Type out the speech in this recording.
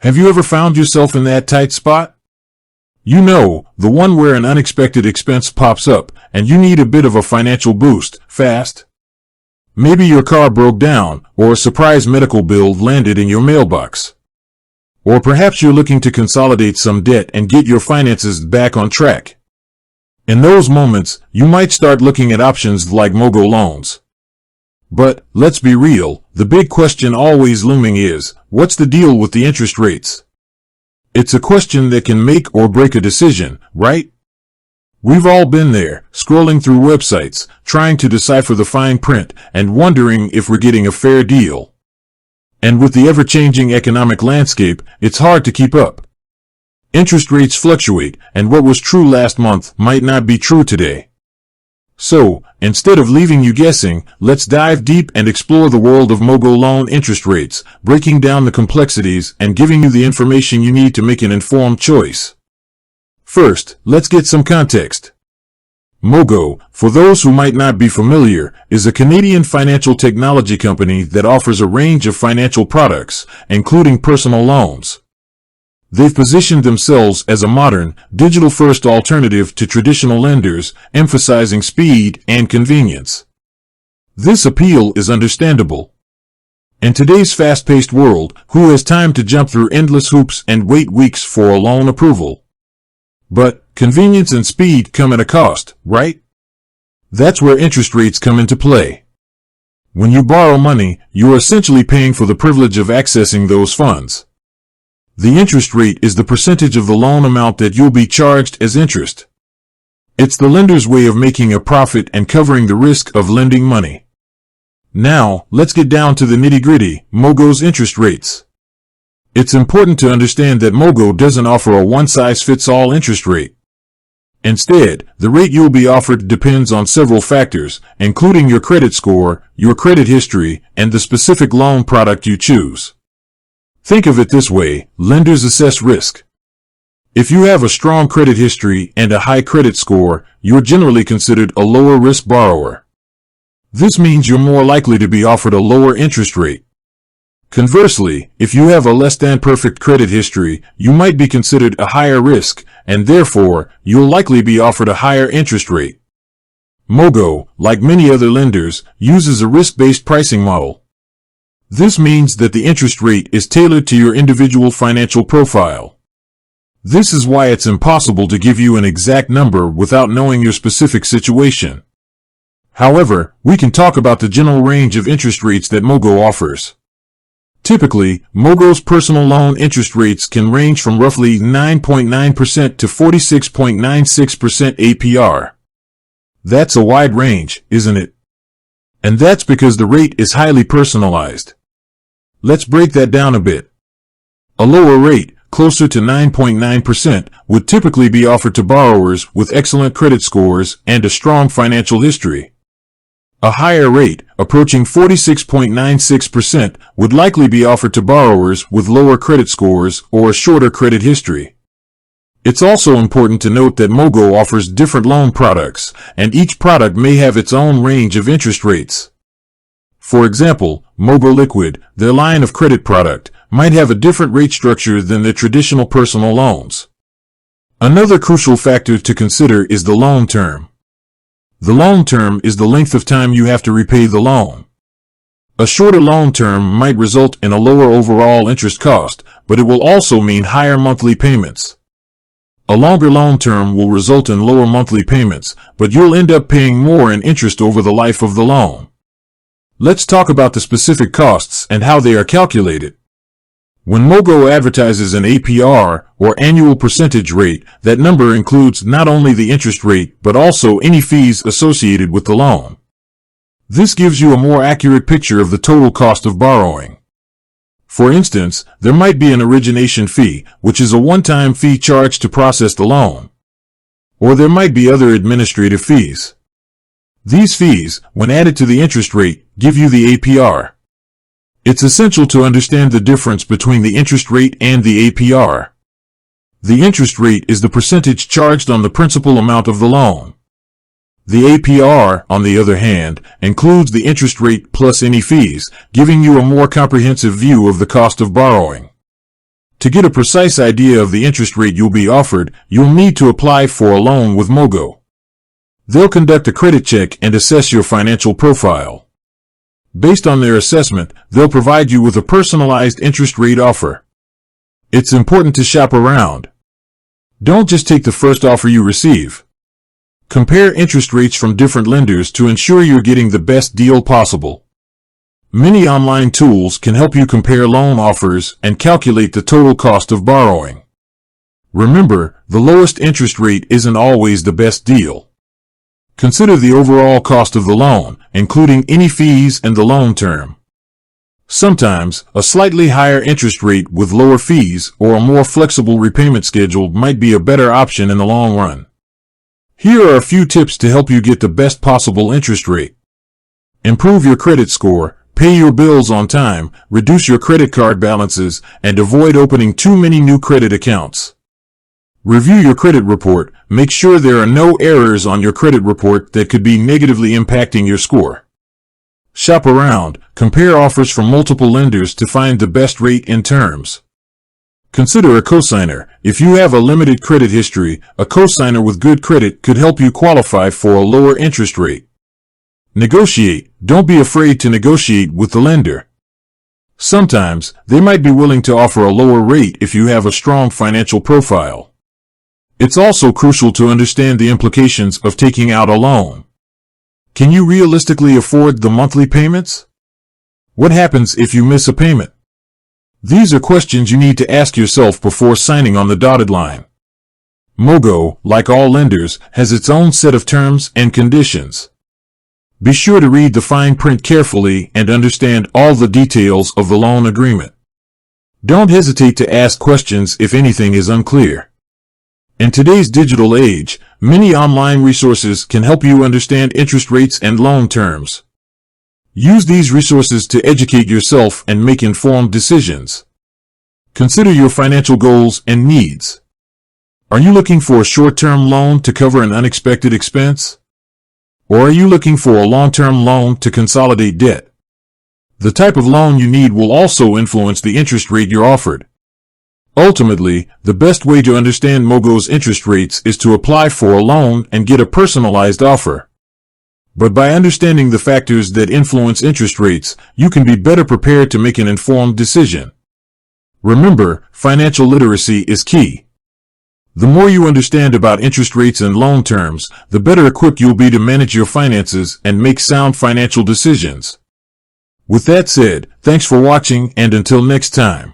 Have you ever found yourself in that tight spot? You know, the one where an unexpected expense pops up and you need a bit of a financial boost, fast. Maybe your car broke down, or a surprise medical bill landed in your mailbox. Or perhaps you're looking to consolidate some debt and get your finances back on track. In those moments, you might start looking at options like Mogo loans. But, let's be real, the big question always looming is, what's the deal with the interest rates? It's a question that can make or break a decision, right? We've all been there, scrolling through websites, trying to decipher the fine print, and wondering if we're getting a fair deal. And with the ever-changing economic landscape, it's hard to keep up. Interest rates fluctuate, and what was true last month might not be true today. So, instead of leaving you guessing, let's dive deep and explore the world of Mogo loan interest rates, breaking down the complexities and giving you the information you need to make an informed choice. First, let's get some context. Mogo, for those who might not be familiar, is a Canadian financial technology company that offers a range of financial products, including personal loans. They've positioned themselves as a modern, digital-first alternative to traditional lenders, emphasizing speed and convenience. This appeal is understandable. In today's fast-paced world, who has time to jump through endless hoops and wait weeks for a loan approval? But convenience and speed come at a cost, right? That's where interest rates come into play. When you borrow money, you're essentially paying for the privilege of accessing those funds. The interest rate is the percentage of the loan amount that you'll be charged as interest. It's the lender's way of making a profit and covering the risk of lending money. Now, let's get down to the nitty-gritty, Mogo's interest rates. It's important to understand that Mogo doesn't offer a one-size-fits-all interest rate. Instead, the rate you'll be offered depends on several factors, including your credit score, your credit history, and the specific loan product you choose. Think of it this way, lenders assess risk. If you have a strong credit history and a high credit score, you're generally considered a lower-risk borrower. This means you're more likely to be offered a lower interest rate. Conversely, if you have a less-than-perfect credit history, you might be considered a higher risk, and therefore, you'll likely be offered a higher interest rate. Mogo, like many other lenders, uses a risk-based pricing model. This means that the interest rate is tailored to your individual financial profile. This is why it's impossible to give you an exact number without knowing your specific situation. However, we can talk about the general range of interest rates that Mogo offers. Typically, Mogo's personal loan interest rates can range from roughly 9.9% to 46.96% APR. That's a wide range, isn't it? And that's because the rate is highly personalized. Let's break that down a bit. A lower rate, closer to 9.9%, would typically be offered to borrowers with excellent credit scores and a strong financial history. A higher rate, approaching 46.96%, would likely be offered to borrowers with lower credit scores or a shorter credit history. It's also important to note that Mogo offers different loan products, and each product may have its own range of interest rates. For example, Mogo Liquid, their line of credit product, might have a different rate structure than their traditional personal loans. Another crucial factor to consider is the loan term. The loan term is the length of time you have to repay the loan. A shorter loan term might result in a lower overall interest cost, but it will also mean higher monthly payments. A longer loan term will result in lower monthly payments, but you'll end up paying more in interest over the life of the loan. Let's talk about the specific costs and how they are calculated. When Mogo advertises an APR, or annual percentage rate, that number includes not only the interest rate but also any fees associated with the loan. This gives you a more accurate picture of the total cost of borrowing. For instance, there might be an origination fee, which is a one-time fee charged to process the loan. Or there might be other administrative fees. These fees, when added to the interest rate, give you the APR. It's essential to understand the difference between the interest rate and the APR. The interest rate is the percentage charged on the principal amount of the loan. The APR, on the other hand, includes the interest rate plus any fees, giving you a more comprehensive view of the cost of borrowing. To get a precise idea of the interest rate you'll be offered, you'll need to apply for a loan with Mogo. They'll conduct a credit check and assess your financial profile. Based on their assessment, they'll provide you with a personalized interest rate offer. It's important to shop around. Don't just take the first offer you receive. Compare interest rates from different lenders to ensure you're getting the best deal possible. Many online tools can help you compare loan offers and calculate the total cost of borrowing. Remember, the lowest interest rate isn't always the best deal. Consider the overall cost of the loan, including any fees and the loan term. Sometimes, a slightly higher interest rate with lower fees or a more flexible repayment schedule might be a better option in the long run. Here are a few tips to help you get the best possible interest rate. Improve your credit score. Pay your bills on time, reduce your credit card balances, and avoid opening too many new credit accounts. Review your credit report. Make sure there are no errors on your credit report that could be negatively impacting your score. Shop around. Compare offers from multiple lenders to find the best rate and terms. Consider a cosigner. If you have a limited credit history, a cosigner with good credit could help you qualify for a lower interest rate. Negotiate. Don't be afraid to negotiate with the lender. Sometimes, they might be willing to offer a lower rate if you have a strong financial profile. It's also crucial to understand the implications of taking out a loan. Can you realistically afford the monthly payments? What happens if you miss a payment? These are questions you need to ask yourself before signing on the dotted line. Mogo, like all lenders, has its own set of terms and conditions. Be sure to read the fine print carefully and understand all the details of the loan agreement. Don't hesitate to ask questions if anything is unclear. In today's digital age, many online resources can help you understand interest rates and loan terms. Use these resources to educate yourself and make informed decisions. Consider your financial goals and needs. Are you looking for a short-term loan to cover an unexpected expense? Or are you looking for a long-term loan to consolidate debt? The type of loan you need will also influence the interest rate you're offered. Ultimately, the best way to understand Mogo's interest rates is to apply for a loan and get a personalized offer. But by understanding the factors that influence interest rates, you can be better prepared to make an informed decision. Remember, financial literacy is key. The more you understand about interest rates and loan terms, the better equipped you'll be to manage your finances and make sound financial decisions. With that said, thanks for watching, and until next time.